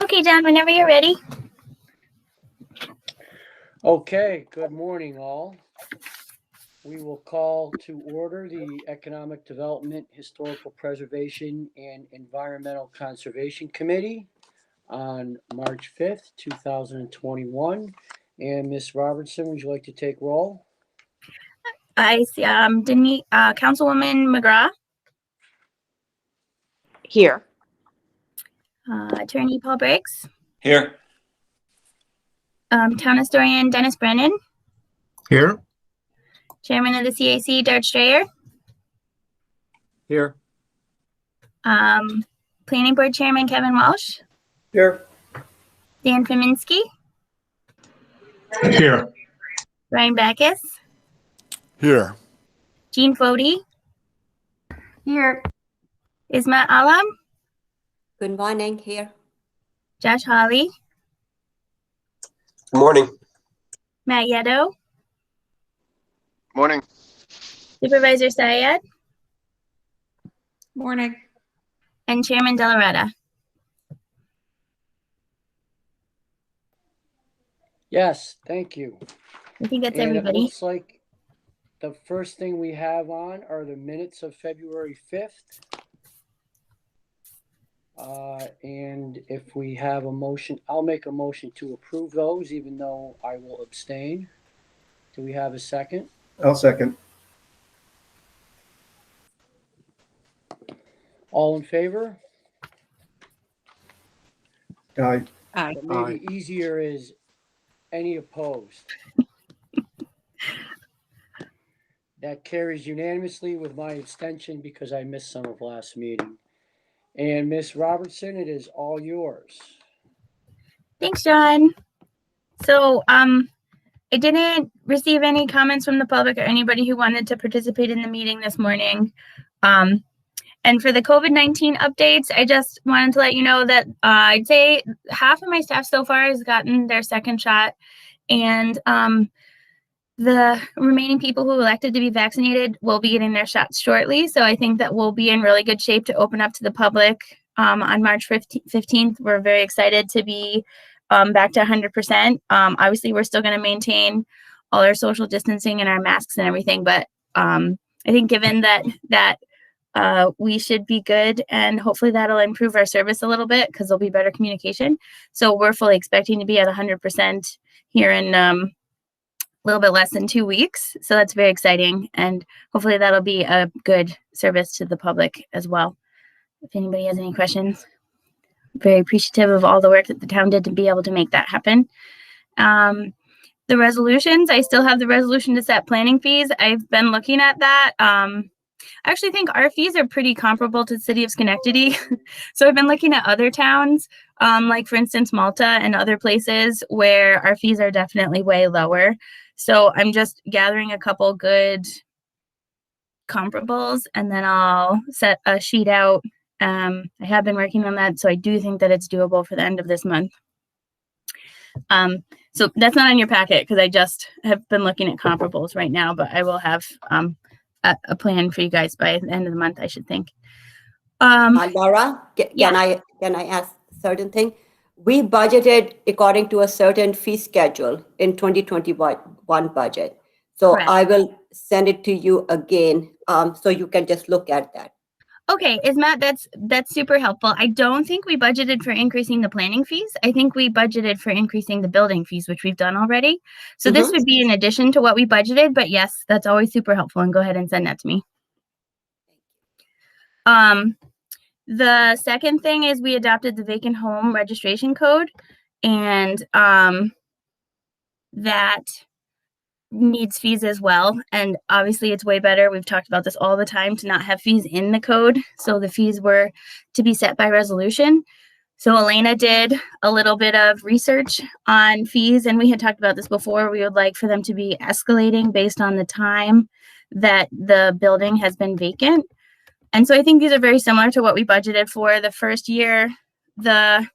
Okay, John, whenever you're ready. Okay, good morning, all. We will call to order the Economic Development, Historical Preservation, and Environmental Conservation Committee on March 5th, 2021. And Ms. Robertson, would you like to take roll? I see Denise, Councilwoman McGraw, Here. Attorney Paul Briggs, Here. Town Historian Dennis Brennan, Here. Chairman of the CAC Dart Strayer, Here. Planning Board Chairman Kevin Walsh, Here. Dan Faminsky, Here. Ryan Backus, Here. Jean Fody, Here. Isma Alam, Good morning. Here. Josh Hawley, Good morning. Matt Yeddo, Morning. Supervisor Syed, Morning. and Chairman Delarada. Yes, thank you. I think that's And it everybody. looks like the first thing we have on are the minutes of February 5th. And if we have a motion, I'll make a motion to approve those, even though I will abstain. Do we have a second? I'll second. All in favor? Aye. Aye. But maybe easier is any opposed. That carries unanimously with my abstention because I missed some of last meeting. And Ms. Robertson, it is all yours. Thanks, John. So, I didn't receive any comments from the public or anybody who wanted to participate in the meeting this morning. And for the COVID-19 updates, I just wanted to let you know that I'd say half of my staff so far has gotten their second shot. And the remaining people who elected to be vaccinated will be getting their shots shortly. So I think that we'll be in really good shape to open up to the public on March 15th. We're very excited to be back to 100%. Obviously, we're still going to maintain all our social distancing and our masks and everything. But I think given that we should be good, and hopefully that'll improve our service a little bit because there'll be better communication. So we're fully expecting to be at 100% here in a little bit less than 2 weeks. So that's very exciting. And hopefully that'll be a good service to the public as well. If anybody has any questions, very appreciative of all the work that the town did to be able to make that happen. The resolutions, I still have the resolution to set planning fees. I've been looking at that. I actually think our fees are pretty comparable to the city of Schenectady. So I've been looking at other towns, like for instance, Malta and other places where our fees are definitely way lower. So I'm just gathering a couple good comparables and then I'll set a sheet out. I have been working on that, so I do think that it's doable for the end of this month. So that's not in your packet because I just have been looking at comparables right now, but I will have a plan for you guys by the end of the month, I should think. Laura, yeah. can I ask certain thing? We budgeted according to a certain fee schedule in 2021 budget. So Correct. I will send it to you again, so you can just look at that. Okay, Matt, that's super helpful. I don't think we budgeted for increasing the planning fees. I think we budgeted for increasing the building fees, which we've done already. So this would be in addition to what we budgeted, but yes, that's always super helpful, and go ahead and send that to me. The second thing is we adopted the vacant home registration code, and that needs fees as well. And obviously it's way better. We've talked about this all the time to not have fees in the code. So the fees were to be set by resolution. So Elena did a little bit of research on fees, and we had talked about this before. We would like for them to be escalating based on the time that the building has been vacant. And so I think these are very similar to what we budgeted for. The first year, the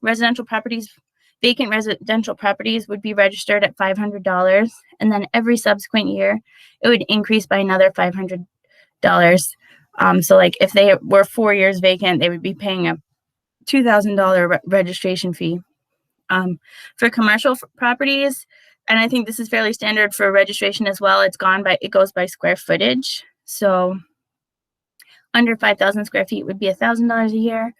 vacant residential properties would be registered at $500. And then every subsequent year, it would increase by another $500. So like if they were 4 years vacant, they would be paying a $2,000 registration fee For commercial properties, and I think this is fairly standard for registration as well, it goes by square footage. So under 5,000 square feet would be $1,000 a year.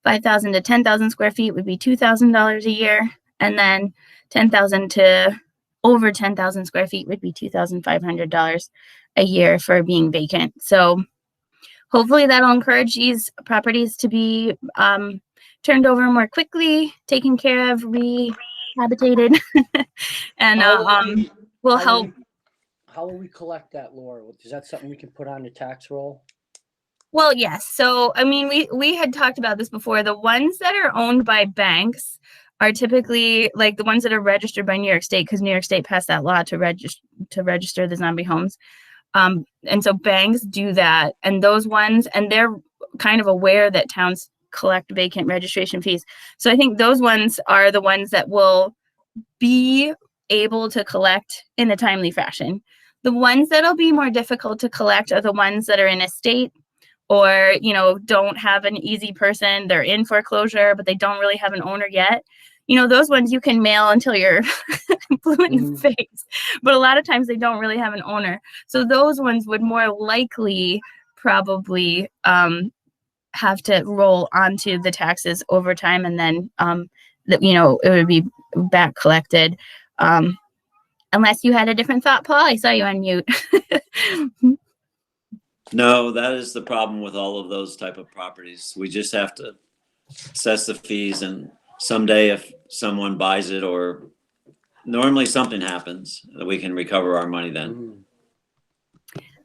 5,000 to 10,000 square feet would be $2,000 a year. And then 10,000 to over 10,000 square feet would be $2,500 a year for being vacant. So hopefully that'll encourage these properties to be turned over more quickly, taken care of, rehabilitated, and will help. How will we collect that, Laura? Is that something we can put on the tax roll? Well, yes. So, I mean, we had talked about this before. The ones that are owned by banks are typically like the ones that are registered by New York State, because New York State passed that law to register the zombie homes. And so banks do that, and those ones, and they're kind of aware that towns collect vacant registration fees. So I think those ones are the ones that will be able to collect in a timely fashion. The ones that'll be more difficult to collect are the ones that are in a state or, don't have an easy person. They're in foreclosure, but they don't really have an owner yet. Those ones you can mail until you're blue in the face, but a lot of times they don't really have an owner. So those ones would more likely probably have to roll onto the taxes over time, and then it would be back collected. Unless you had a different thought, Paul. I saw you on mute. No, that is the problem with all of those type of properties. We just have to assess the fees, and someday if someone buys it or normally something happens, we can recover our money then.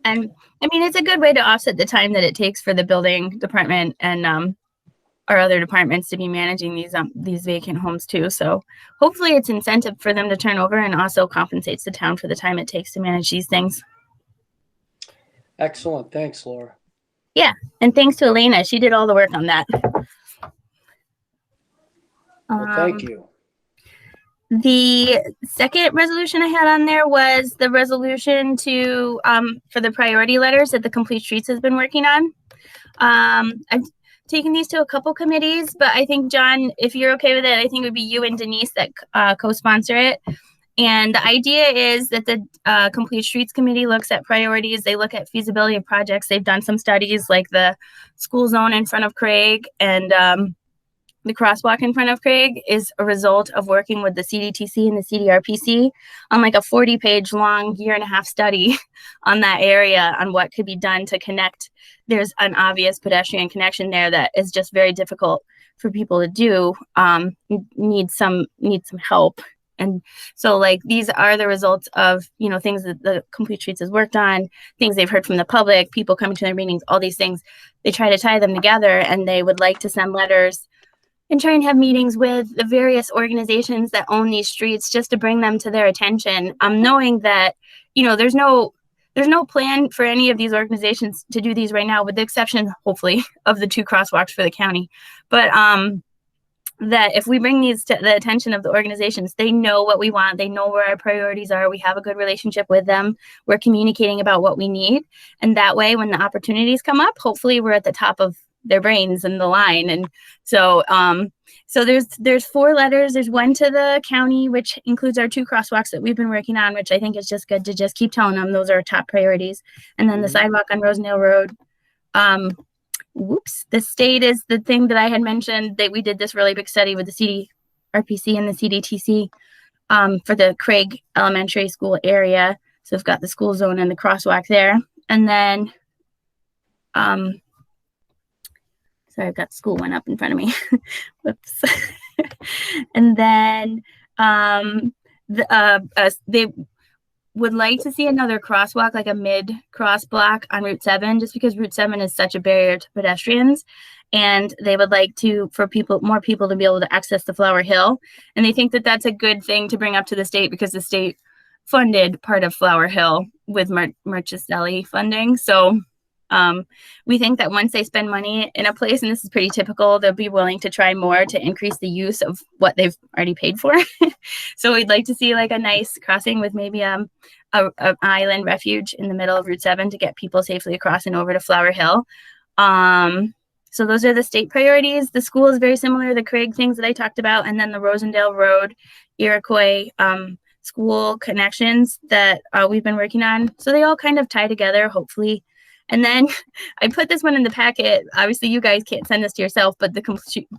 And I mean, it's a good way to offset the time that it takes for the building department and our other departments to be managing these vacant homes too. So hopefully it's incentive for them to turn over, and also compensates the town for the time it takes to manage these things. Excellent. Thanks, Laura. Yeah. And thanks to Elena. She did all the work on that. Well, thank you. The second resolution I had on there was the resolution to for the priority letters that the Complete Streets has been working on. I've taken these to a couple committees, but I think, John, if you're okay with it, I think it would be you and Denise that co-sponsor it. And the idea is that the Complete Streets Committee looks at priorities. They look at feasibility of projects. They've done some studies like the school zone in front of Craig, and the crosswalk in front of Craig is a result of working with the CDTC and the CDRPC on like a 40-page long, year-and-a-half study on that area on what could be done to connect. There's an obvious pedestrian connection there that is just very difficult for people to do. Need some help. And so like these are the results of, things that the Complete Streets has worked on, things they've heard from the public, people coming to their meetings, all these things. They try to tie them together, and they would like to send letters and try and have meetings with the various organizations that own these streets just to bring them to their attention. Knowing that, there's no plan for any of these organizations to do these right now, with the exception, hopefully, of the 2 crosswalks for the county. But that if we bring these to the attention of the organizations, they know what we want. They know where our priorities are. We have a good relationship with them. We're communicating about what we need. And that way, when the opportunities come up, hopefully we're at the top of their brains in the line. And so so there's 4 letters. There's one to the county, which includes our 2 crosswalks that we've been working on, which I think is just good to just keep telling them those are our top priorities. And then the sidewalk on Rosendale Road. The state is the thing that I had mentioned, that we did this really big study with the CDRPC and the CDTC for the Craig Elementary School area. So we've got the school zone and the crosswalk there. And then, sorry, I've got school one up in front of me. Whoops. And then they would like to see another crosswalk, like a mid-cross block on Route 7, just because Route 7 is such a barrier to pedestrians. And they would like for more people to be able to access the Flower Hill. And they think that that's a good thing to bring up to the state, because the state funded part of Flower Hill with Marchicelli funding. So we think that once they spend money in a place, and this is pretty typical, they'll be willing to try more to increase the use of what they've already paid for. So we'd like to see like a nice crossing with maybe a island refuge in the middle of Route 7 to get people safely across and over to Flower Hill. So those are the state priorities. The school is very similar to the Craig things that I talked about, and then the Rosendale Road, Iroquois school connections that we've been working on. So they all kind of tie together, hopefully. And then I put this one in the packet. Obviously, you guys can't send this to yourself, but the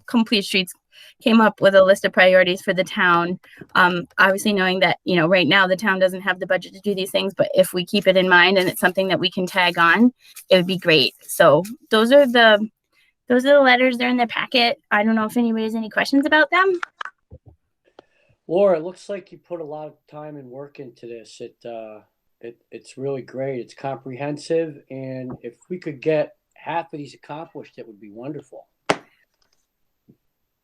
Complete Streets came up with a list of priorities for the town. Obviously, knowing that, you know, right now the town doesn't have the budget to do these things, but if we keep it in mind and it's something that we can tag on, it would be great. So those are the letters. They're in the packet. I don't know if anybody has any questions about them. Laura, it looks like you put a lot of time and work into this. It's really great. It's comprehensive, and if we could get half of these accomplished, it would be wonderful.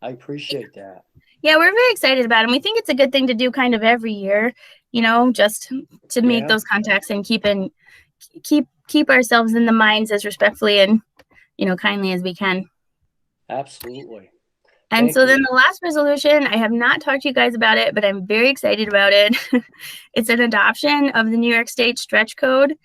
I appreciate that. Yeah, we're very excited about it. And we think it's a good thing to do kind of every year, you know, just to make Yeah. those contacts and keep ourselves in the minds as respectfully and, you know, kindly as we can. Absolutely. And Thank so then you. the last resolution, I have not talked to you guys about it, but I'm very excited about it. It's an adoption of the New York State Stretch Code.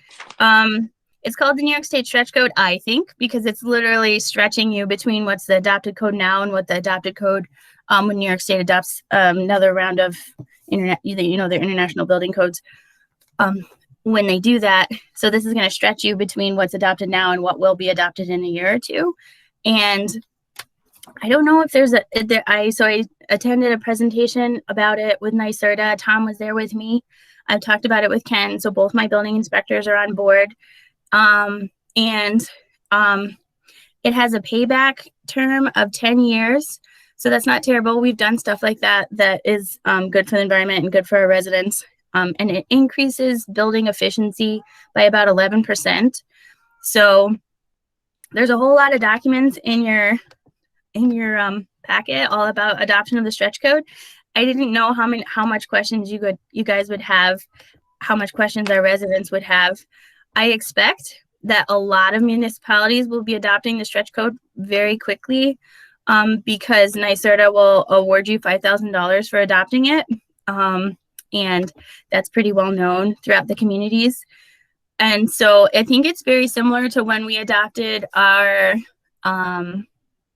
It's called the New York State Stretch Code, I think, because it's literally stretching you between what's the adopted code now and what the adopted code when New York State adopts another round of their international building codes. When they do that, so this is going to stretch you between what's adopted now and what will be adopted in a year or two. And I don't know if there's I attended a presentation about it with NYSERDA. Tom was there with me. I've talked about it with Ken. So both my building inspectors are on board. It has a payback term of 10 years. So that's not terrible. We've done stuff like that is good for the environment and good for our residents. And it increases building efficiency by about 11%. So there's a whole lot of documents in your packet all about adoption of the stretch code. I didn't know how much questions you guys would have, how much questions our residents would have. I expect that a lot of municipalities will be adopting the stretch code very quickly because NYSERDA will award you $5,000 for adopting it. And that's pretty well known throughout the communities. And so I think it's very similar to when we adopted our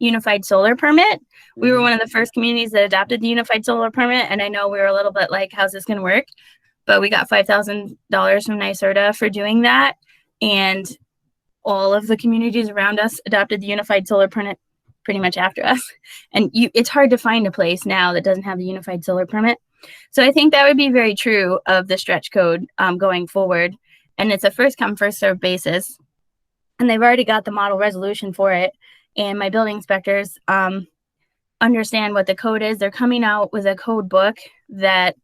unified solar permit. We were one of the first communities that adopted the unified solar permit. And I know we were a little bit like, how's this going to work? But we got $5,000 from NYSERDA for doing that. And all of the communities around us adopted the unified solar permit pretty much after us. And it's hard to find a place now that doesn't have the unified solar permit. So I think that would be very true of the stretch code going forward. And it's a first come, first served basis. And they've already got the model resolution for it. And my building inspectors understand what the code is. They're coming out with a code book that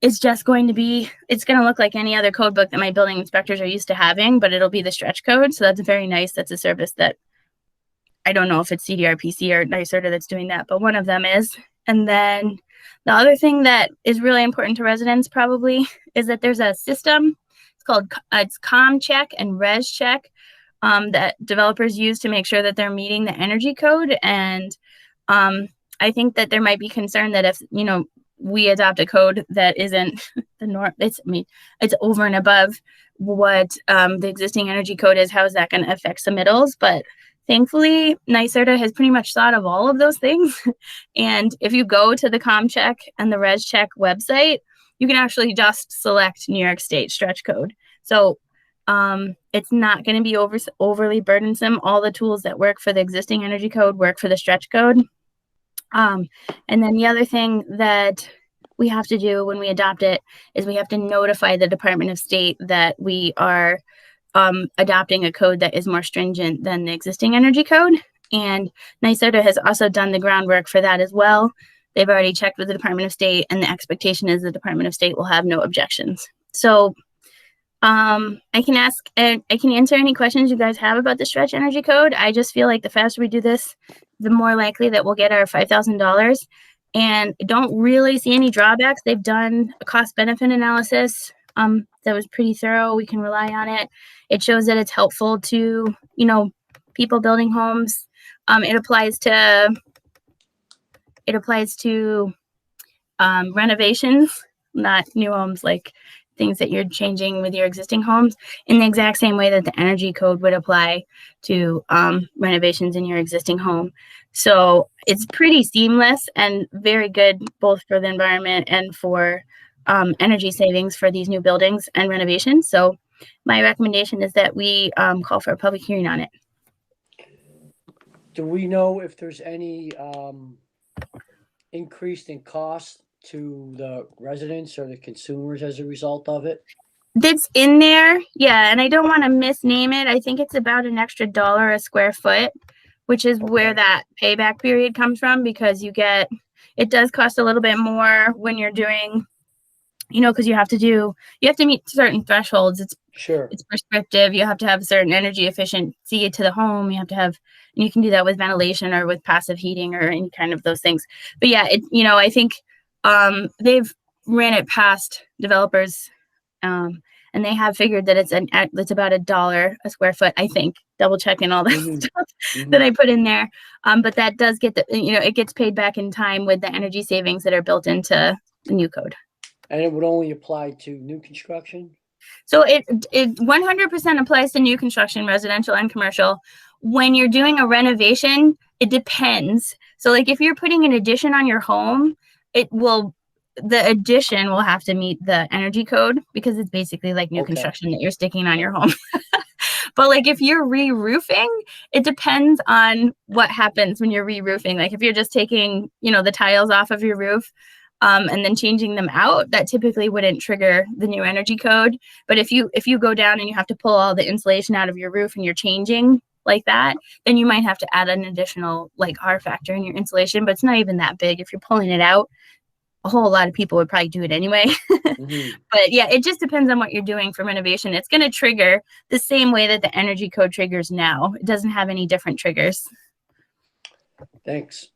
is just going to be, it's going to look like any other code book that my building inspectors are used to having, but it'll be the stretch code. So that's very nice. That's a service that I don't know if it's CDRPC or NYSERDA that's doing that, but one of them is. And then the other thing that is really important to residents probably is that there's a system. It's COM check and res check that developers use to make sure that they're meeting the energy code. And I think that there might be concern that if, we adopt a code that isn't the norm, it's over and above what the existing energy code is, how is that going to affect submittals? But thankfully, NYSERDA has pretty much thought of all of those things. And if you go to the ComCheck and the ResCheck website, you can actually just select New York State stretch code. So it's not going to be overly burdensome. All the tools that work for the existing energy code work for the stretch code. And then the other thing that we have to do when we adopt it is we have to notify the Department of State that we are adopting a code that is more stringent than the existing energy code. And NYSERDA has also done the groundwork for that as well. They've already checked with the Department of State, and the expectation is the Department of State will have no objections. So I can answer any questions you guys have about the stretch energy code. I just feel like the faster we do this, the more likely that we'll get our $5,000. And I don't really see any drawbacks. They've done a cost benefit analysis that was pretty thorough. We can rely on it. It shows that it's helpful to, people building homes. It applies to renovations, not new homes like things that you're changing with your existing homes in the exact same way that the energy code would apply to renovations in your existing home. So it's pretty seamless and very good both for the environment and for energy savings for these new buildings and renovations. So my recommendation is that we call for a public hearing on it. Do we know if there's any increase in cost to the residents or the consumers as a result of it? That's in there, yeah, and I don't want to misname it. I think it's about an extra $1 a square foot, which is where that payback period comes from, because it does cost a little bit more when you're doing, because you have to meet certain thresholds. It's prescriptive. You have to have certain energy efficiency to the home. And you can do that with ventilation or with passive heating or any kind of those things. But yeah, I think they've ran it past developers, and they have figured that it's about $1 a square foot. I think, double checking all that stuff that I put in there. But that does get it gets paid back in time with the energy savings that are built into the new code. And it would only apply to new construction? So it 100% applies to new construction, residential and commercial. When you're doing a renovation, it depends. So like if you're putting an addition on your home, the addition will have to meet the energy code, because it's basically like new construction that you're sticking on your home. But like if you're re-roofing, it depends on what happens when you're re-roofing. Like if you're just taking, the tiles off of your roof, and then changing them out, that typically wouldn't trigger the new energy code. But if you go down and you have to pull all the insulation out of your roof and you're changing like that, then you might have to add an additional like R factor in your insulation, but it's not even that big. If you're pulling it out, a whole lot of people would probably do it anyway. But yeah, it just depends on what you're doing for renovation. It's going to trigger the same way that the energy code triggers now. It doesn't have any different triggers. Thanks.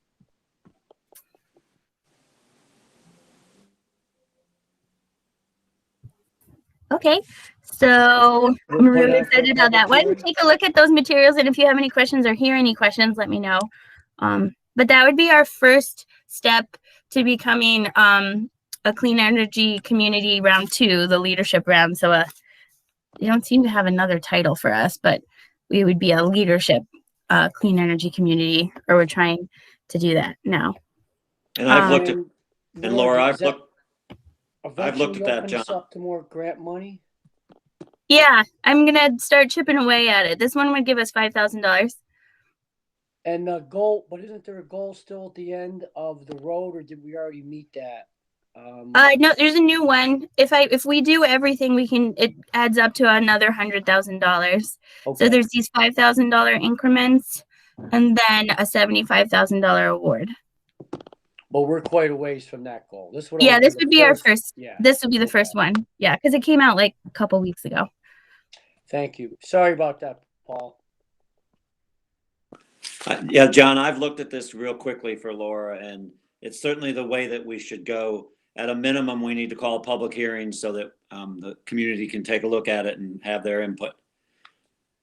Okay, so I'm really excited about that one. Take a look at those materials, and if you have any questions or hear any questions, let me know. But that would be our first step to becoming a clean energy community round 2, the leadership round. So you don't seem to have another title for us, but we would be a leadership clean energy community, or we're trying to do that now. And I've looked at, and Laura, I've looked at that, John. Up to more grant money? Yeah, I'm gonna start chipping away at it. This one would give us $5,000. And the goal, but isn't there a goal still at the end of the road, or did we already meet that? No, there's a new one. If we do everything, it adds up to another $100,000. So there's these $5,000 increments, and then a $75,000 award. But we're quite a ways from that goal. This would be our first. Yeah. This would be the first one. Yeah, because it came out like a couple weeks ago. Thank you. Sorry about that, Paul. Yeah, John, I've looked at this real quickly for Laura, and it's certainly the way that we should go. At a minimum, we need to call a public hearing so that the community can take a look at it and have their input.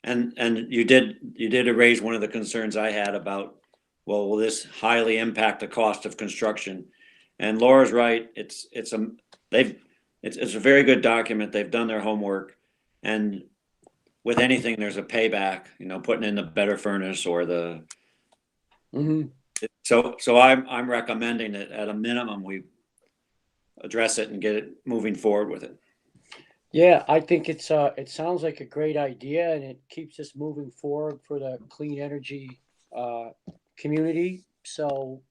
And you did erase one of the concerns I had about, well, will this highly impact the cost of construction? And Laura's right. It's a very good document. They've done their homework, and with anything, there's a payback. Putting in the better furnace or the. So I'm recommending that at a minimum we address it and get it moving forward with it. Yeah, I think it sounds like a great idea, and it keeps us moving forward for the clean energy community. So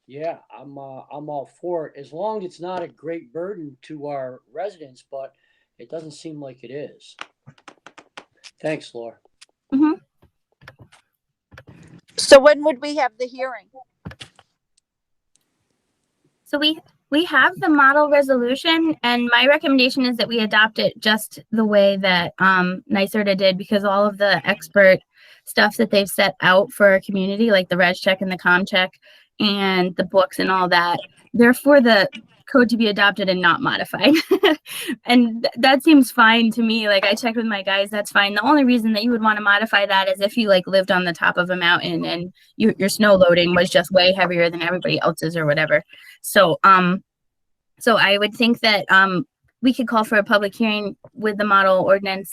yeah, I'm all for it, as long as it's not a great burden to our residents, but it doesn't seem like it is. Thanks, Laura. So when would we have the hearing? So we have the model resolution, and my recommendation is that we adopt it just the way that NYSERDA did, because all of the expert stuff that they've set out for our community, like the reg check and the com check and the books and all that, they're for the code to be adopted and not modified. And that seems fine to me. Like I checked with my guys, that's fine. The only reason that you would want to modify that is if you like lived on the top of a mountain and your snow loading was just way heavier than everybody else's or whatever. So I would think that we could call for a public hearing with the model ordinance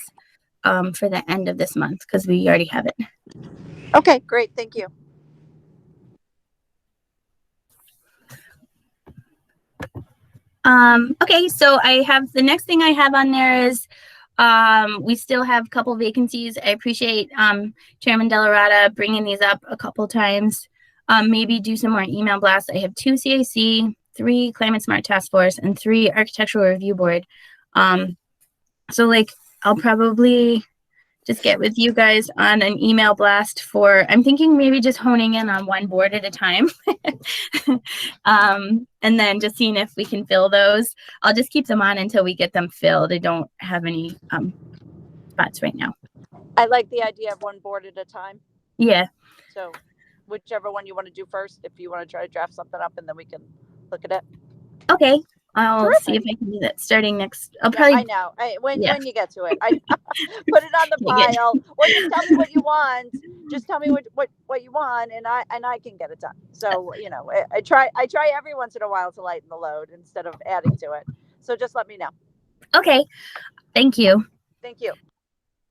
for the end of this month because we already have it. Okay, great. Thank you. Okay, so I have the next thing I have on there is we still have a couple vacancies. I appreciate Chairman Delarada bringing these up a couple times. Maybe do some more email blasts. I have 2 CAC, 3 Climate Smart Task Force, and 3 Architectural Review Board. So like I'll probably just get with you guys on an email blast for, I'm thinking maybe just honing in on one board at a time. And then just seeing if we can fill those. I'll just keep them on until we get them filled. I don't have any spots right now. I like the idea of one board at a time. Yeah. So whichever one you want to do first, if you want to try to draft something up and then we can look at it. Okay. I'll Terrific. see if I can do that starting next. I'll Yeah, probably. I know. When you get to it, I put it on the Okay, good. pile, or just tell me what you want. Just tell me what you want, and I can get it done. So I try every once in a while to lighten the load instead of adding to it. So just let me know. Okay. Thank you. Thank you.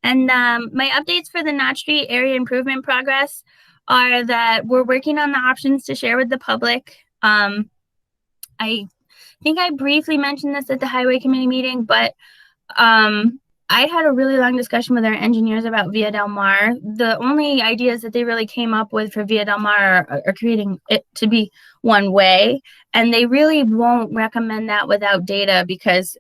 And my updates for the Knott Street area improvement progress are that we're working on the options to share with the public. I think I briefly mentioned this at the Highway Committee meeting, but I had a really long discussion with our engineers about Via Del Mar. The only ideas that they really came up with for Via Del Mar are creating it to be one way, and they really won't recommend that without data because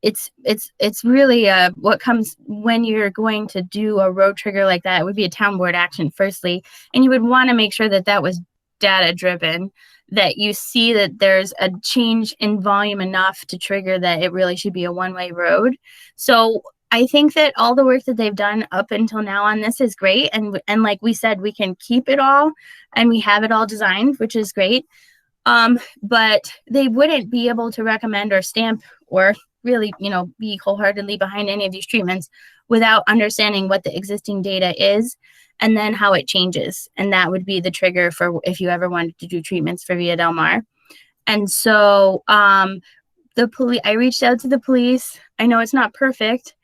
it's really what comes when you're going to do a road trigger like that. It would be a town board action firstly, and you would want to make sure that that was data driven, that you see that there's a change in volume enough to trigger that it really should be a one-way road. So I think that all the work that they've done up until now on this is great, and like we said, we can keep it all and we have it all designed, which is great. But they wouldn't be able to recommend or stamp or really, be wholeheartedly behind any of these treatments without understanding what the existing data is and then how it changes. And that would be the trigger for if you ever wanted to do treatments for Via Del Mar. And so I reached out to the police. I know it's not perfect,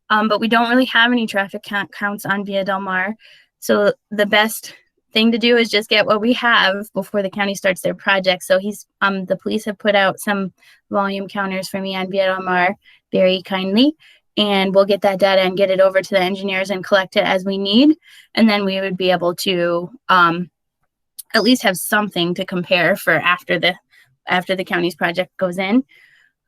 but we don't really have any traffic counts on Via Del Mar. So the best thing to do is just get what we have before the county starts their project. So the police have put out some volume counters for me on Via Del Mar very kindly, and we'll get that data and get it over to the engineers and collect it as we need. And then we would be able to at least have something to compare for after the county's project goes in.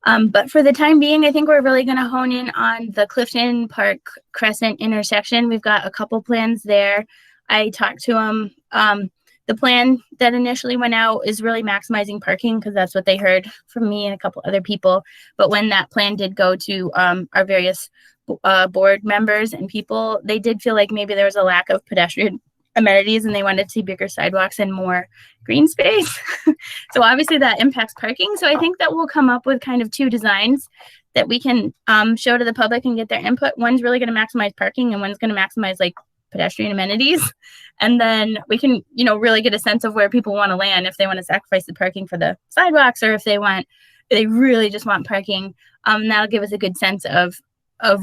But for the time being, I think we're really going to hone in on the Clifton Park Crescent intersection. We've got a couple plans there. I talked to them. The plan that initially went out is really maximizing parking because that's what they heard from me and a couple other people. But when that plan did go to our various board members and people, they did feel like maybe there was a lack of pedestrian amenities and they wanted to see bigger sidewalks and more green space. So obviously that impacts parking. So I think that we'll come up with kind of 2 designs that we can show to the public and get their input. One's really going to maximize parking and one's going to maximize like pedestrian amenities. And then we can, really get a sense of where people want to land, if they want to sacrifice the parking for the sidewalks or if they really just want parking. That'll give us a good sense of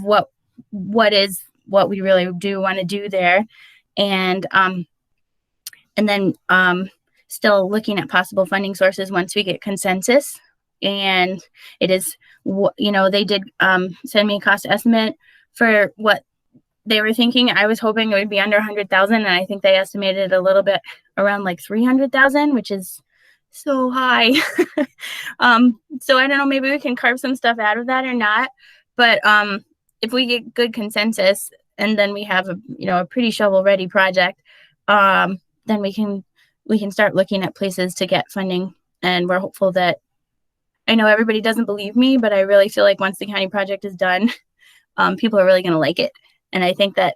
what we really do want to do there. And then still looking at possible funding sources once we get consensus. And it is, they did send me a cost estimate for what they were thinking. I was hoping it would be under 100,000, and I think they estimated a little bit around like 300,000, which is so high. So I don't know, maybe we can carve some stuff out of that or not. But if we get good consensus and then we have a pretty shovel-ready project, then we can start looking at places to get funding. And we're hopeful that, I know everybody doesn't believe me, but I really feel like once the county project is done, people are really going to like it. And I think that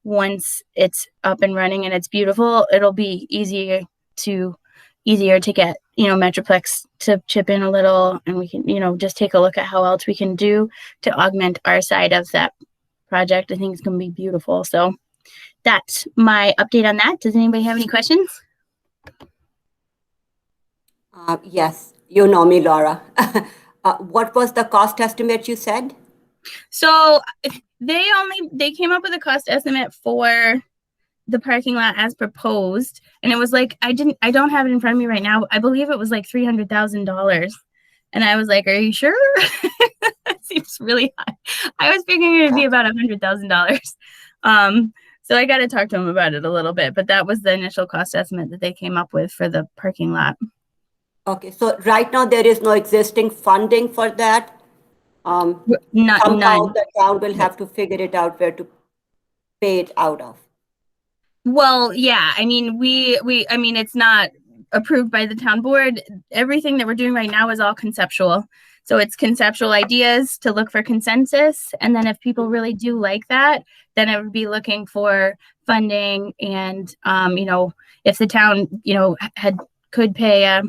once it's up and running and it's beautiful, it'll be easier to get, Metroplex to chip in a little, and we can, just take a look at how else we can do to augment our side of that project. I think it's going to be beautiful. So that's my update on that. Does anybody have any questions? Yes, you know me, Laura. What was the cost estimate you said? So they came up with a cost estimate for the parking lot as proposed, and it was like I don't have it in front of me right now. I believe it was like $300,000, and I was like, "Are you sure?" It seems really high. I was figuring it'd be about $100,000. So I got to talk to them about it a little bit, but that was the initial cost estimate that they came up with for the parking lot. Okay, so right now there is no existing funding for that. Somehow None. the town will have to figure it out where to pay it out of. Well, yeah, I mean, I mean, it's not approved by the town board. Everything that we're doing right now is all conceptual. So it's conceptual ideas to look for consensus. And then if people really do like that, then it would be looking for funding. And, you know, if the town, you know, could pay,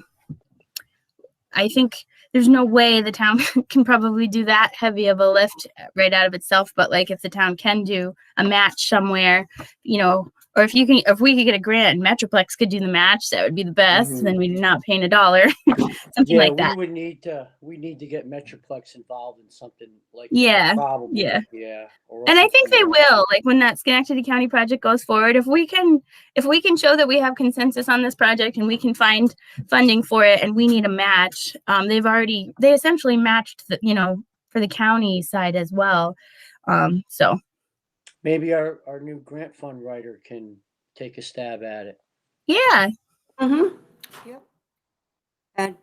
I think there's no way the town can probably do that heavy of a lift right out of itself. But like if the town can do a match somewhere, you know, or if we could get a grant and Metroplex could do the match, that would be the best. Mhm. Then we're not paying $1, something like that. we need to get Metroplex involved in something like Yeah, that. Probably. yeah. Yeah. Or And I else think it's they gonna- will, like when that Schenectady County project goes forward, if we can show that we have consensus on this project and we can find funding for it and we need a match, they essentially matched the, you know, for the county side as well. So Maybe our new grant fund writer can take a stab at it. yeah. Mm-hmm. Yeah. And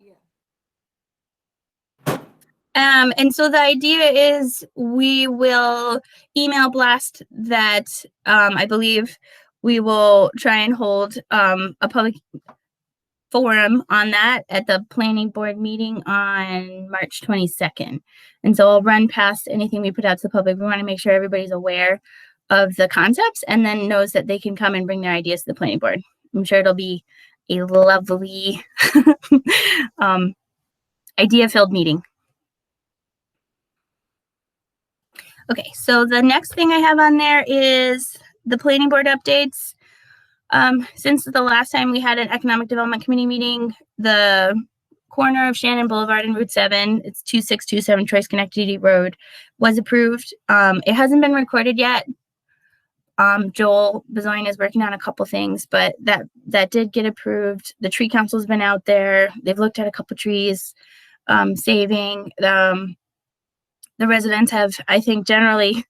yeah. And so the idea is we will email blast that. I believe we will try and hold a public forum on that at the planning board meeting on March 22nd. And so I'll run past anything we put out to the public. We want to make sure everybody's aware of the concepts and then knows that they can come and bring their ideas to the planning board. I'm sure it'll be a lovely idea-filled meeting. Okay, so the next thing I have on there is the planning board updates. Since the last time we had an economic development committee meeting, the corner of Shannon Boulevard and Route 7, it's 2627 Troy Schenectady Road, was approved. It hasn't been recorded yet. Joel Bezoin is working on a couple things, but that did get approved. The tree council's been out there. They've looked at a couple trees, saving. The residents have, I think, generally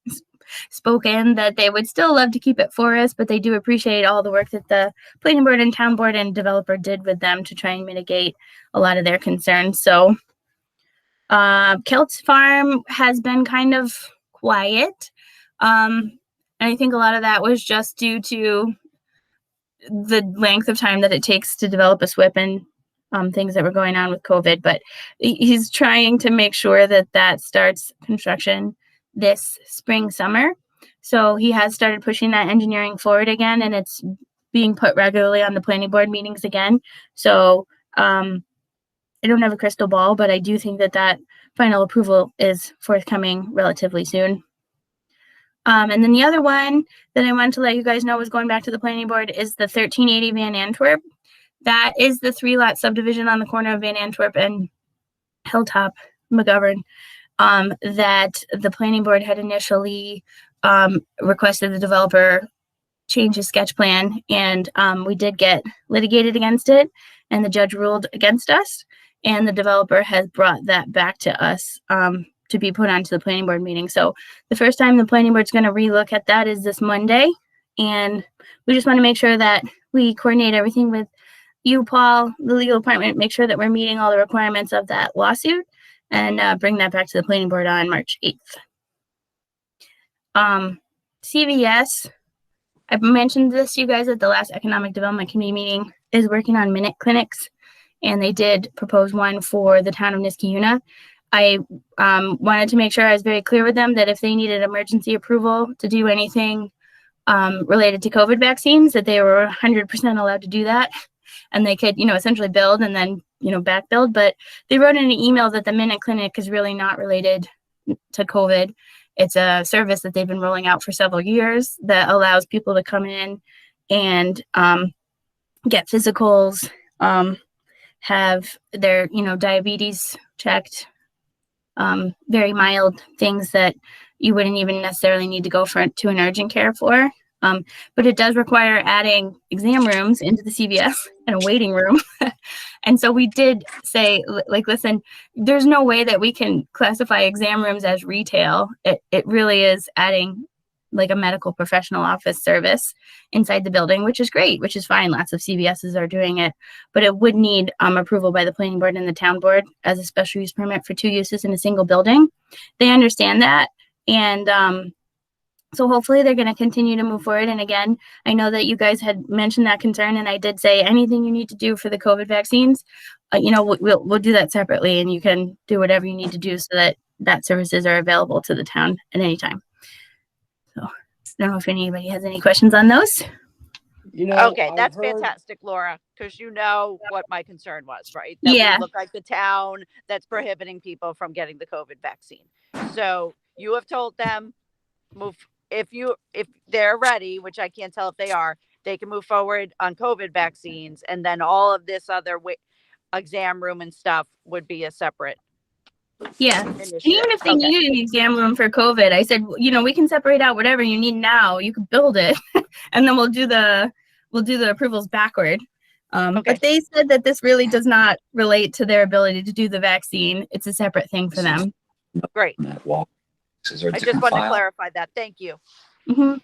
spoken that they would still love to keep it forest, but they do appreciate all the work that the planning board and town board and developer did with them to try and mitigate a lot of their concerns. So Kelt's farm has been kind of quiet. And I think a lot of that was just due to the length of time that it takes to develop a SWIP and things that were going on with COVID, but he's trying to make sure that starts construction this spring, summer. So he has started pushing that engineering forward again, and it's being put regularly on the planning board meetings again. So I don't have a crystal ball, but I do think that final approval is forthcoming relatively soon. And then the other one that I wanted to let you guys know was going back to the planning board is the 1380 Van Antwerp. That is the 3-lot subdivision on the corner of Van Antwerp and Hilltop McGovern that the planning board had initially requested the developer change his sketch plan, and we did get litigated against it, and the judge ruled against us, and the developer has brought that back to us to be put onto the planning board meeting. So the first time the planning board's going to relook at that is this Monday, and we just want to make sure that we coordinate everything with you, Paul, the legal department, make sure that we're meeting all the requirements of that lawsuit, and bring that back to the planning board on March 8th. CVS, I mentioned this to you guys at the last Economic Development Committee meeting, is working on minute clinics, and they did propose one for the town of Niskayuna. I wanted to make sure I was very clear with them that if they needed emergency approval to do anything related to COVID vaccines, that they were 100% allowed to do that. And they could, essentially build and then, back build. But they wrote in an email that the Minute Clinic is really not related to COVID. It's a service that they've been rolling out for several years that allows people to come in and get physicals, have their, diabetes checked, very mild things that you wouldn't even necessarily need to go to an urgent care for. But it does require adding exam rooms into the CVS and a waiting room. And so we did say, like, listen, there's no way that we can classify exam rooms as retail. It really is adding like a medical professional office service inside the building, which is great, which is fine. Lots of CVSs are doing it, but it would need approval by the planning board and the town board as a special use permit for 2 uses in a single building. They understand that. And so hopefully they're going to continue to move forward. And again, I know that you guys had mentioned that concern, and I did say anything you need to do for the COVID vaccines, we'll do that separately, and you can do whatever you need to do so that services are available to the town at any time. So I don't know if anybody has any questions on those. Okay, I've that's heard- fantastic, Laura, because you know what my concern was, right? That Yeah. we look like the town that's prohibiting people from getting the COVID vaccine. So you have told them if they're ready, which I can't tell if they are, they can move forward on COVID vaccines, and then all of this other exam room and stuff would be a separate Yeah. initiative. Even if they Okay. needed an exam room for COVID, I said, we can separate out whatever you need now. You can build it, and then we'll do the approvals backward. Okay. But they said that this really does not relate to their ability to do the vaccine. It's a separate thing for them. Great. That wall. Is there a I just different wanted to file? clarify that. Thank you. Hmm.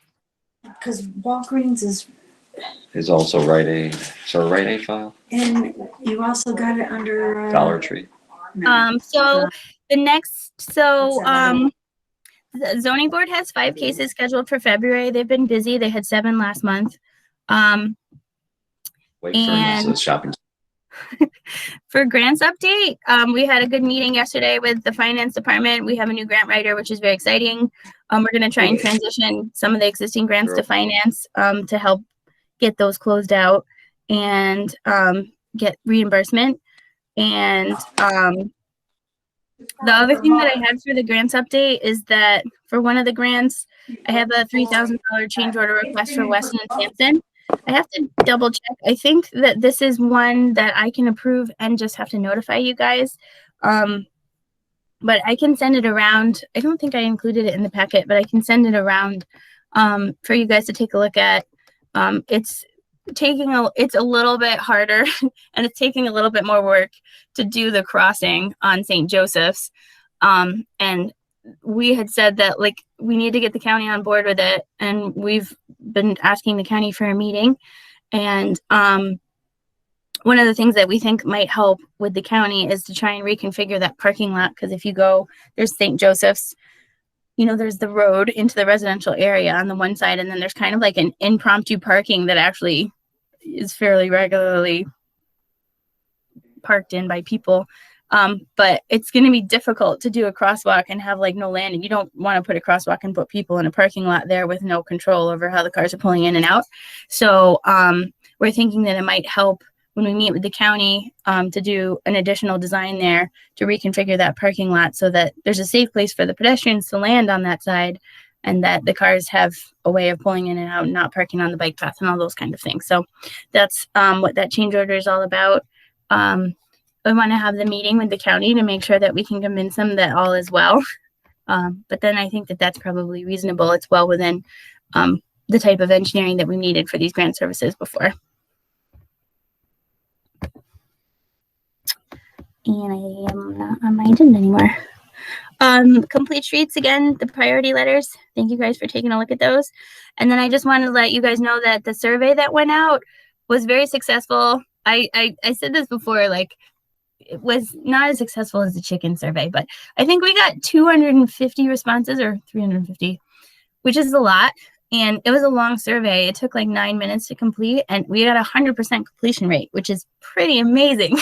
Because Walgreens Is also Rite Aid. So a Rite Aid file? and you also got it under Dollar Tree. So the zoning board has 5 cases scheduled for February. They've been busy. They had 7 last month. Wait for the shopping. For grants update, we had a good meeting yesterday with the finance department. We have a new grant writer, which is very exciting. We're going to try and transition some of the existing grants to finance to help get those closed out and get reimbursement. And the other thing that I had for the grants update is that for one of the grants, I have a $3,000 change order request for Weston and Sampson. I have to double check. I think that this is one that I can approve and just have to notify you guys. But I can send it around. I don't think I included it in the packet, but I can send it around for you guys to take a look at. It's a little bit harder and it's taking a little bit more work to do the crossing on St. Joseph's. And we had said that we need to get the county on board with it, and we've been asking the county for a meeting. And one of the things that we think might help with the county is to try and reconfigure that parking lot, because if you go, there's St. Joseph's, there's the road into the residential area on the one side, and then there's kind of like an impromptu parking that actually is fairly regularly parked in by people. But it's going to be difficult to do a crosswalk and have no landing. You don't want to put a crosswalk and put people in a parking lot there with no control over how the cars are pulling in and out. So we're thinking that it might help when we meet with the county to do an additional design there to reconfigure that parking lot so that there's a safe place for the pedestrians to land on that side, and that the cars have a way of pulling in and out and not parking on the bike path and all those kind of things. So that's what that change order is all about. I want to have the meeting with the county to make sure that we can convince them that all is well. But then I think that that's probably reasonable. It's well within the type of engineering that we needed for these grant services before. And I am not on my agenda anymore. Complete streets, again, the priority letters. Thank you guys for taking a look at those. And then I just wanted to let you guys know that the survey that went out was very successful. I said this before, it was not as successful as the chicken survey, but I think we got 250 responses, or 350, which is a lot. And it was a long survey. It took 9 minutes to complete, and we got 100% completion rate, which is pretty amazing.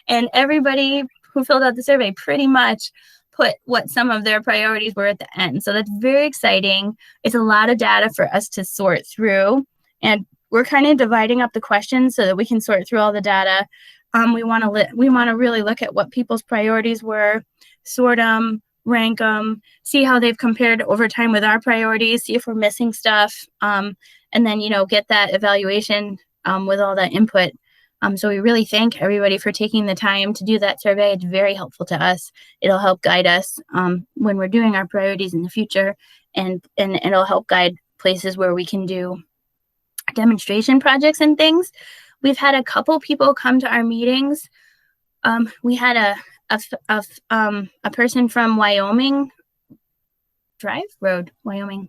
And everybody who filled out the survey pretty much put what some of their priorities were at the end. So that's very exciting. It's a lot of data for us to sort through, and we're kind of dividing up the questions so that we can sort through all the data. We want to really look at what people's priorities were, sort them, rank them, see how they've compared over time with our priorities, see if we're missing stuff, and then get that evaluation with all that input So we really thank everybody for taking the time to do that survey. It's very helpful to us. It'll help guide us when we're doing our priorities in the future, and it'll help guide places where we can do demonstration projects and things. We've had a couple people come to our meetings. We had a person from Wyoming Wyoming.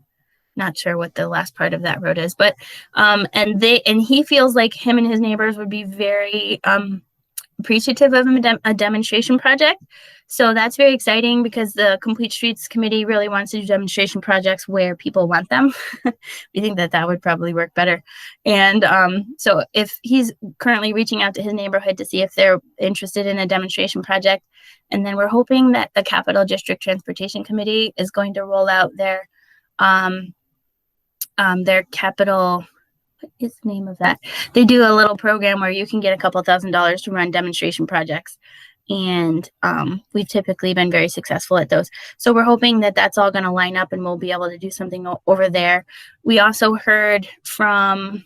Not sure what the last part of that road is, but and he feels like him and his neighbors would be very appreciative of a demonstration project. So that's very exciting because the Complete Streets Committee really wants to do demonstration projects where people want them. We think that would probably work better. And so if he's currently reaching out to his neighborhood to see if they're interested in a demonstration project, and then we're hoping that the Capital District Transportation Committee is going to roll out their capital, what is the name of that? They do a little program where you can get a couple $1,000s to run demonstration projects. And we've typically been very successful at those. So we're hoping that that's all going to line up and we'll be able to do something over there. We also heard from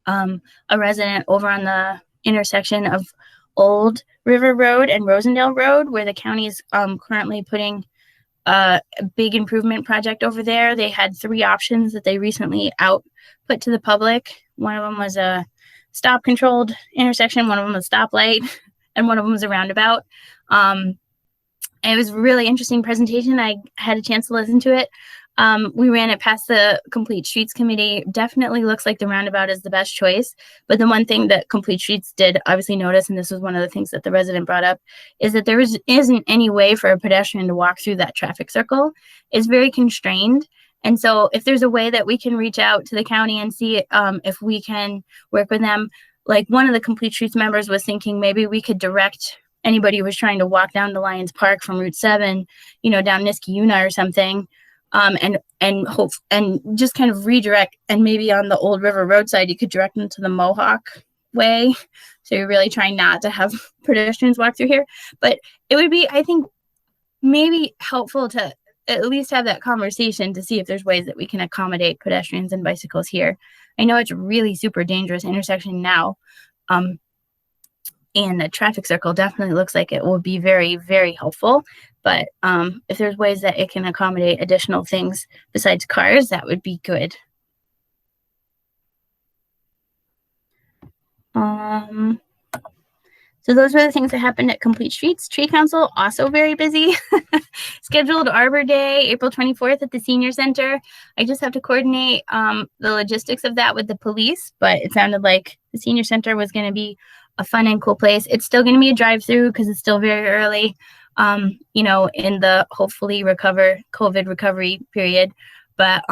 a resident over on the intersection of Old River Road and Rosendale Road, where the county is currently putting a big improvement project over there. They had 3 options that they recently put to the public. One of them was a stop controlled intersection, one of them was a stoplight, and one of them was a roundabout. It was a really interesting presentation. I had a chance to listen to it. We ran it past the Complete Streets Committee. Definitely looks like the roundabout is the best choice. But the one thing that Complete Streets did obviously notice, and this was one of the things that the resident brought up, is that there isn't any way for a pedestrian to walk through that traffic circle. It's very constrained. And so if there's a way that we can reach out to the county and see if we can work with them, like one of the Complete Streets members was thinking maybe we could direct anybody who was trying to walk down to Lions Park from Route 7, down Niskayuna or something, and just kind of redirect, and maybe on the Old River roadside, you could direct them to the Mohawk way. So you're really trying not to have pedestrians walk through here. But it would be, I think, maybe helpful to at least have that conversation to see if there's ways that we can accommodate pedestrians and bicycles here. I know it's a really super dangerous intersection now. And the traffic circle definitely looks like it will be very, very helpful. But if there's ways that it can accommodate additional things besides cars, that would be good. So those were the things that happened at Complete Streets. Tree Council, also very busy. Scheduled Arbor Day, April 24th at the Senior Center. I just have to coordinate the logistics of that with the police, but it sounded like the Senior Center was going to be a fun and cool place. It's still going to be a drive-through because it's still very early, in the hopefully COVID recovery period. But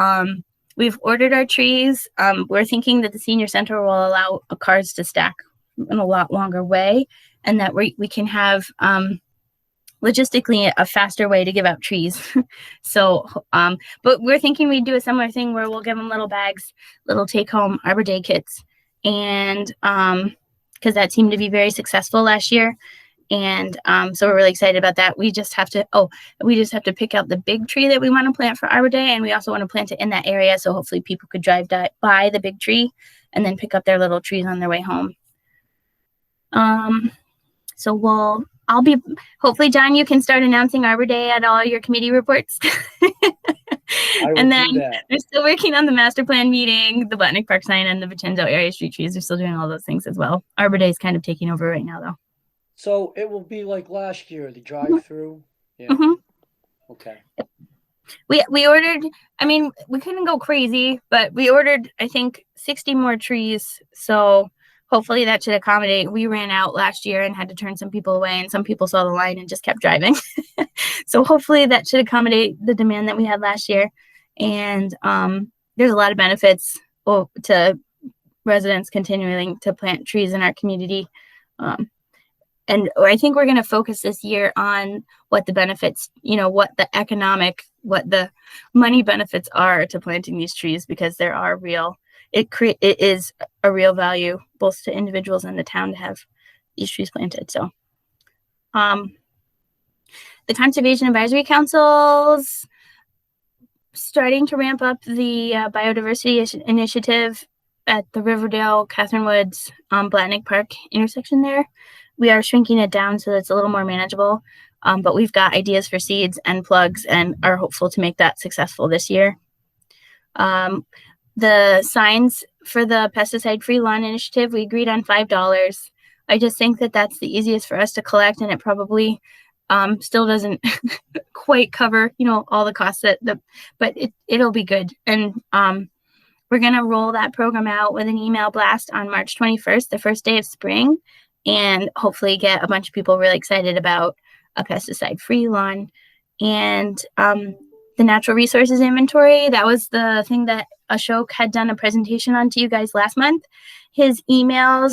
we've ordered our trees. We're thinking that the Senior Center will allow cars to stack in a lot longer way, and that we can have logistically a faster way to give out trees. So, but we're thinking we'd do a similar thing where we'll give them little bags, little take-home Arbor Day kits, and because that seemed to be very successful last year. And so we're really excited about that. We just have to pick out the big tree that we want to plant for Arbor Day, and we also want to plant it in that area, so hopefully people could drive by the big tree and then pick up their little trees on their way home. So hopefully, John, you can start announcing Arbor Day at all your committee reports. And then we're still working on the master plan meeting, the Botanic Park sign, and the Vincenzo area street trees. We're still doing all those things as well. Arbor Day is kind of taking over right now, though. So it will be like last year, the drive-through? Yeah. Mm-hmm. Okay. We ordered, we couldn't go crazy, but we ordered, I think, 60 more trees. So hopefully that should accommodate. We ran out last year and had to turn some people away, and some people saw the line and just kept driving. So hopefully that should accommodate the demand that we had last year. And there's a lot of benefits to residents continuing to plant trees in our community. And I think we're going to focus this year on what the benefits, what the money benefits are to planting these trees, because there are it is a real value both to individuals and the town to have these trees planted. So the Conservation Advisory Council's starting to ramp up the biodiversity initiative. at the Riverdale, Catherine Woods, Blatnick Park intersection there. We are shrinking it down so that it's a little more manageable. But we've got ideas for seeds and plugs and are hopeful to make that successful this year. The signs for the pesticide-free lawn initiative, we agreed on $5. I just think that that's the easiest for us to collect, and it probably still doesn't quite cover, all the costs but it'll be good. And we're going to roll that program out with an email blast on March 21st, the first day of spring, and hopefully get a bunch of people really excited about a pesticide-free lawn. And the natural resources inventory, that was the thing that Ashok had done a presentation on to you guys last month. His email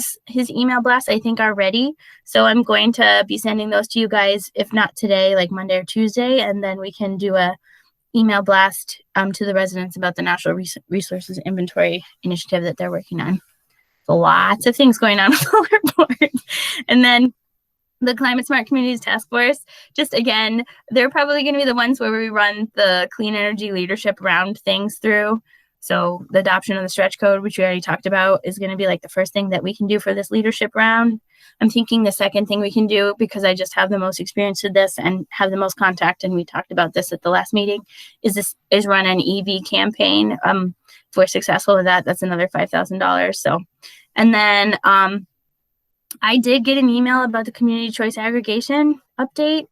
blasts, I think, are ready. So I'm going to be sending those to you guys, if not today, like Monday or Tuesday, and then we can do a email blast to the residents about the natural resources inventory initiative that they're working on. So lots of things going on with our board. And then the Climate Smart Communities Task Force, just again, they're probably going to be the ones where we run the clean energy leadership round things through. So the adoption of the stretch code, which we already talked about, is going to be like the first thing that we can do for this leadership round. I'm thinking the second thing we can do, because I just have the most experience with this and have the most contact, and we talked about this at the last meeting, is run an EV campaign. If we're successful with that, that's another $5,000. So, and then I did get an email about the community choice aggregation update.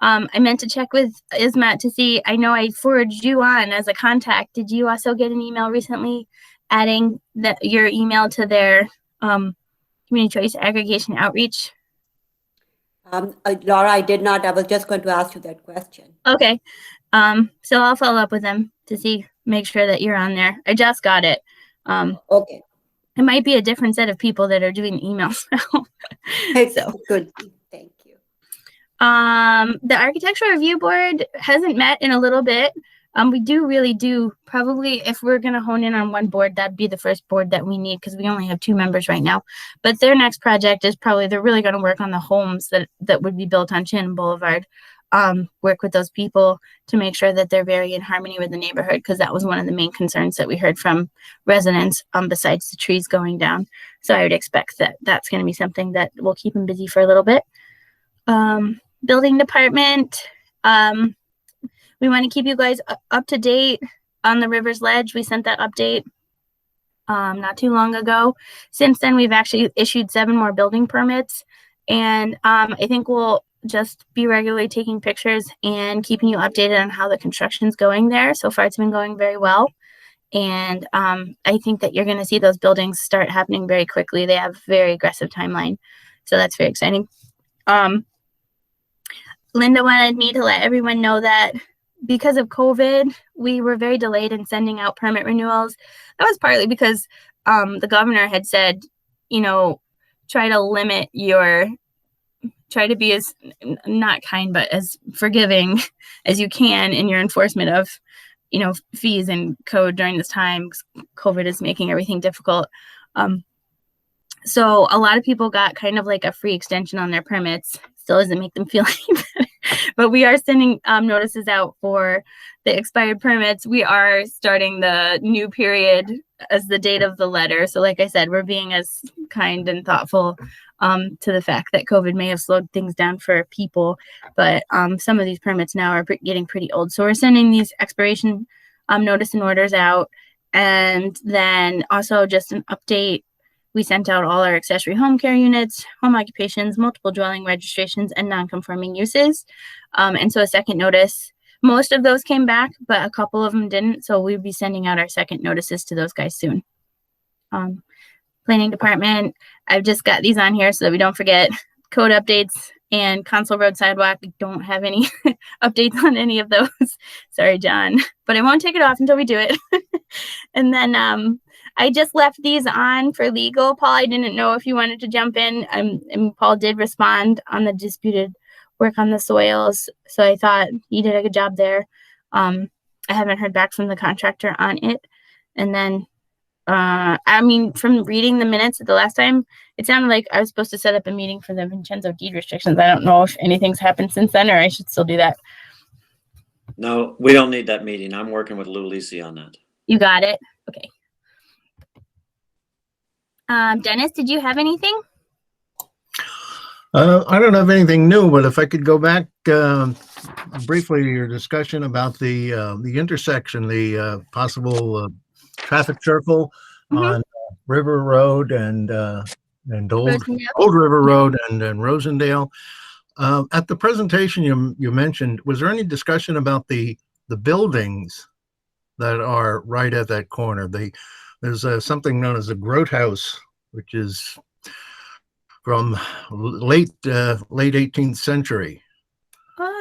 I meant to check with Ismat to see, I know I forwarded you on as a contact. Did you also get an email recently adding your email to their community choice aggregation outreach? Laura, I did not. I was just going to ask you that question. Okay. So I'll follow up with them to make sure that you're on there. I just got it. Okay. It might be a different set of people that are doing emails now. So good. Thank you. The Architectural Review Board hasn't met in a little bit. We really do probably, if we're going to hone in on one board, that'd be the first board that we need, because we only have 2 members right now. But their next project is they're really going to work on the homes that would be built on Shannon Boulevard. Work with those people to make sure that they're very in harmony with the neighborhood, because that was one of the main concerns that we heard from residents, besides the trees going down. So I would expect that that's going to be something that will keep them busy for a little bit. Building department, we want to keep you guys up to date on the Rivers Ledge. We sent that update not too long ago. Since then, we've actually issued 7 more building permits, and I think we'll just be regularly taking pictures and keeping you updated on how the construction's going there. So far, it's been going very well. And I think that you're going to see those buildings start happening very quickly. They have a very aggressive timeline. So that's very exciting. Linda wanted me to let everyone know that because of COVID, we were very delayed in sending out permit renewals. That was partly because the governor had said, try to be as not kind, but as forgiving as you can in your enforcement of, fees and code during this time, because COVID is making everything difficult. So a lot of people got kind of like a free extension on their permits. Still doesn't make them feel any better. But we are sending notices out for the expired permits. We are starting the new period as the date of the letter. So like I said, we're being as kind and thoughtful to the fact that COVID may have slowed things down for people. But some of these permits now are getting pretty old. So we're sending these expiration notice and orders out. And then also just an update. We sent out all our accessory home care units, home occupations, multiple dwelling registrations, and non-conforming uses. And so a second notice, most of those came back, but a couple of them didn't. So we'll be sending out our second notices to those guys soon. Planning department, I've just got these on here so that we don't forget. Code updates and Council Road sidewalk. I don't have any updates on any of those. Sorry, John, but I won't take it off until we do it. And then I just left these on for legal. Paul, I didn't know if you wanted to jump in. And Paul did respond on the disputed work on the soils. So I thought you did a good job there. I haven't heard back from the contractor on it. And then, from reading the minutes at the last time, it sounded like I was supposed to set up a meeting for the Vincenzo deed restrictions. I don't know if anything's happened since then, or I should still do that. No, we don't need that meeting. I'm working with Lou Lisi on that. You got it? Okay. Dennis, did you have anything? I don't have anything new, but if I could go back briefly to your discussion about the intersection, the possible traffic circle on River Road and Old Rosendale? River Road and Rosendale. At the presentation you mentioned, was there any discussion about the buildings that are right at that corner? There's something known as the Grote House, which is from late 18th century,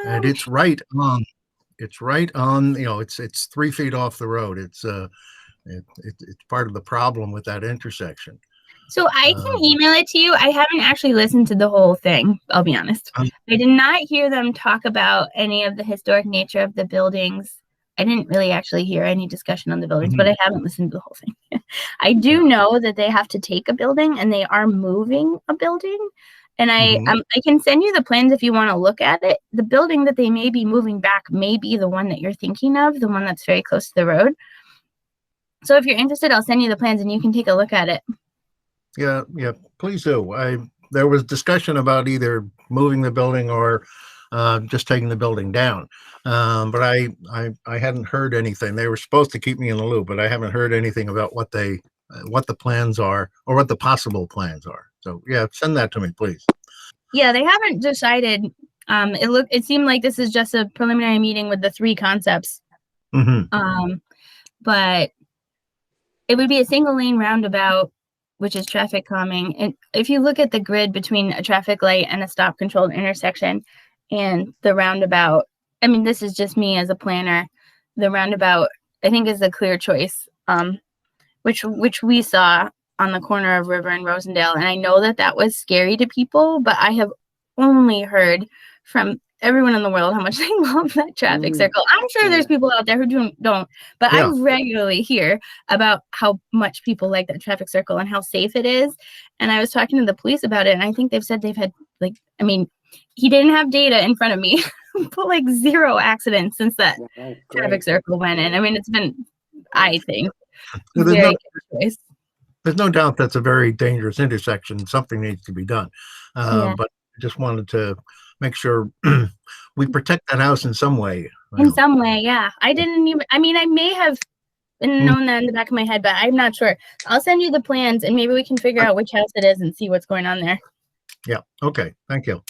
and it's right on, it's 3 feet off the road. It's part of the problem with that intersection. So I can email it to you. I haven't actually listened to the whole thing, I'll be honest. I did not hear them talk about any of the historic nature of the buildings. I didn't really actually hear any discussion on the buildings, but I haven't listened to the whole thing. I do know that they have to take a building and they are moving a building. And I can send you the plans if you want to look at it. The building that they may be moving back may be the one that you're thinking of, the one that's very close to the road. So if you're interested, I'll send you the plans and you can take a look at it. Yeah, please do. There was discussion about either moving the building or just taking the building down. But I hadn't heard anything. They were supposed to keep me in the loop, but I haven't heard anything about what the plans are or what the possible plans are. So yeah, send that to me, please. Yeah, they haven't decided. It seemed like this is just a preliminary meeting with the 3 concepts. But it would be a single lane roundabout, which is traffic calming. And if you look at the grid between a traffic light and a stop controlled intersection and the roundabout, I mean, this is just me as a planner. The roundabout, I think, is the clear choice, which we saw on the corner of River and Rosendale. And I know that was scary to people, but I have only heard from everyone in the world how much they love that traffic circle. I'm sure there's people out there who don't, but I regularly hear about how much people like that traffic circle and how safe it is. And I was talking to the police about it, and I think they've said they've had, he didn't have data in front of me, but 0 accidents since that traffic circle went in. I mean, it's been, I think, very good choice. There's no doubt that's a very dangerous intersection. Something needs to be done. But I just wanted to make sure we protect that house in some way. In some way, yeah. I may have known that in the back of my head, but I'm not sure. I'll send you the plans and maybe we can figure out which house it is and see what's going on there. Yeah. Okay. Thank you.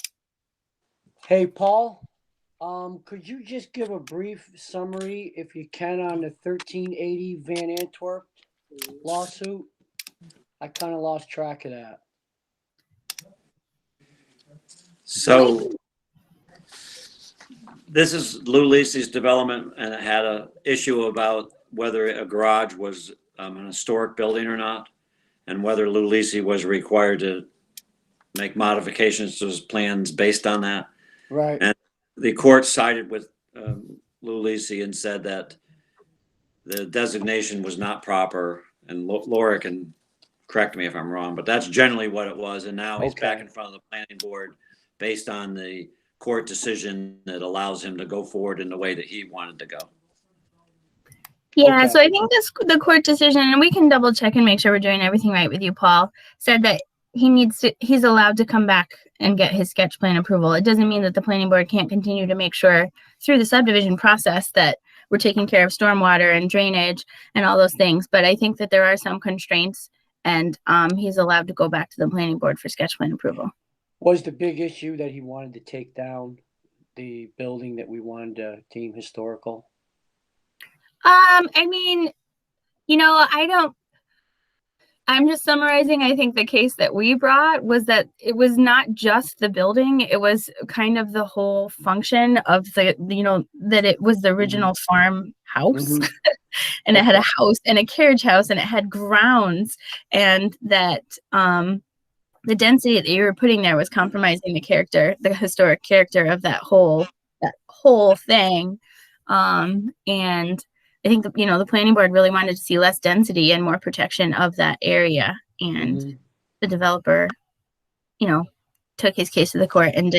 Hey, Paul, could you just give a brief summary, if you can, on the 1380 Van Antwerp lawsuit? I kind of lost track of that. So this is Lou Lisi's development, and it had an issue about whether a garage was an historic building or not, and whether Lou Lisi was required to make modifications to his plans based on that. Right. And the court sided with Lou Lisi and said that the designation was not proper, and Laura can correct me if I'm wrong, but that's generally what it was. And now he's back in front of the planning board based on the court decision that allows him to go forward in the way that he wanted to go. Yeah, so I think the court decision, and we can double check and make sure we're doing everything right with you, Paul, said that he's allowed to come back and get his sketch plan approval. It doesn't mean that the planning board can't continue to make sure through the subdivision process that we're taking care of stormwater and drainage and all those things. But I think that there are some constraints, and he's allowed to go back to the planning board for sketch plan approval. Was the big issue that he wanted to take down the building that we wanted to deem historical? I'm just summarizing. I think the case that we brought was that it was not just the building. It was kind of the whole function of that it was the original farmhouse and it had a house and a carriage house and it had grounds, and that the density that you were putting there was compromising the historic character of that whole thing. And I think the planning board really wanted to see less density and more protection of that area. And the developer, took his case to the court and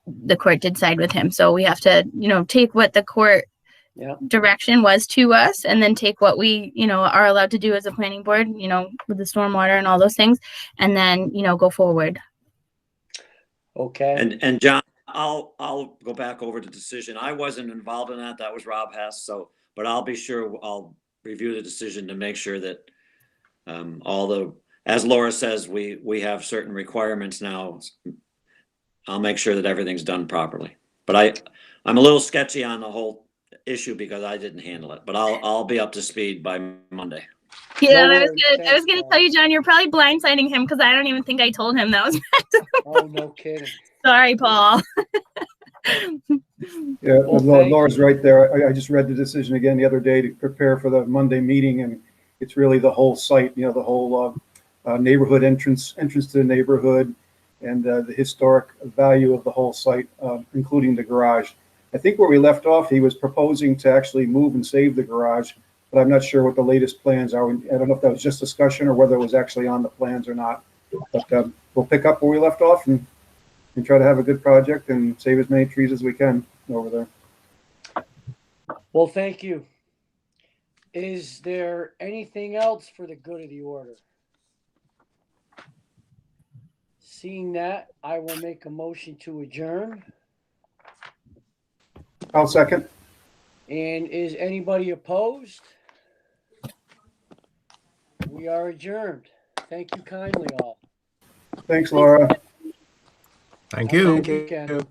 the court did side with him. So we have to, take what the court Yeah. direction was to us, and then take what we, are allowed to do as a planning board, with the stormwater and all those things, and then, go forward. Okay. And John, I'll go back over the decision. I wasn't involved in that. That was Rob Hess. But I'll be sure I'll review the decision to make sure that as Laura says, we have certain requirements now. I'll make sure that everything's done properly. But I'm a little sketchy on the whole issue because I didn't handle it. But I'll be up to speed by Monday. Yeah, No I was worries. gonna Thanks, tell you, John, you're probably blindsiding him because I don't even think I told him that was. Oh, no kidding. Sorry, Paul. Yeah, Well, thank Laura's right there. I just read the decision again the other day to prepare for the Monday meeting, and it's really the whole site, the whole neighborhood entrance to the neighborhood, and the historic value of the whole site, including the garage. I think where we left off, he was proposing to actually move and save the garage, but I'm not sure what the latest plans are. I don't know if that was just discussion or whether it was actually on the plans or not. But we'll pick up where we left off and try to have a good project and save as many trees as we can over there. Well, thank you. Is there anything else for the good of the order? Seeing that, I will make a motion to adjourn. I'll second. And is anybody opposed? We are adjourned. Thank you kindly, all. Thanks, Laura. Thank Have a you. good weekend.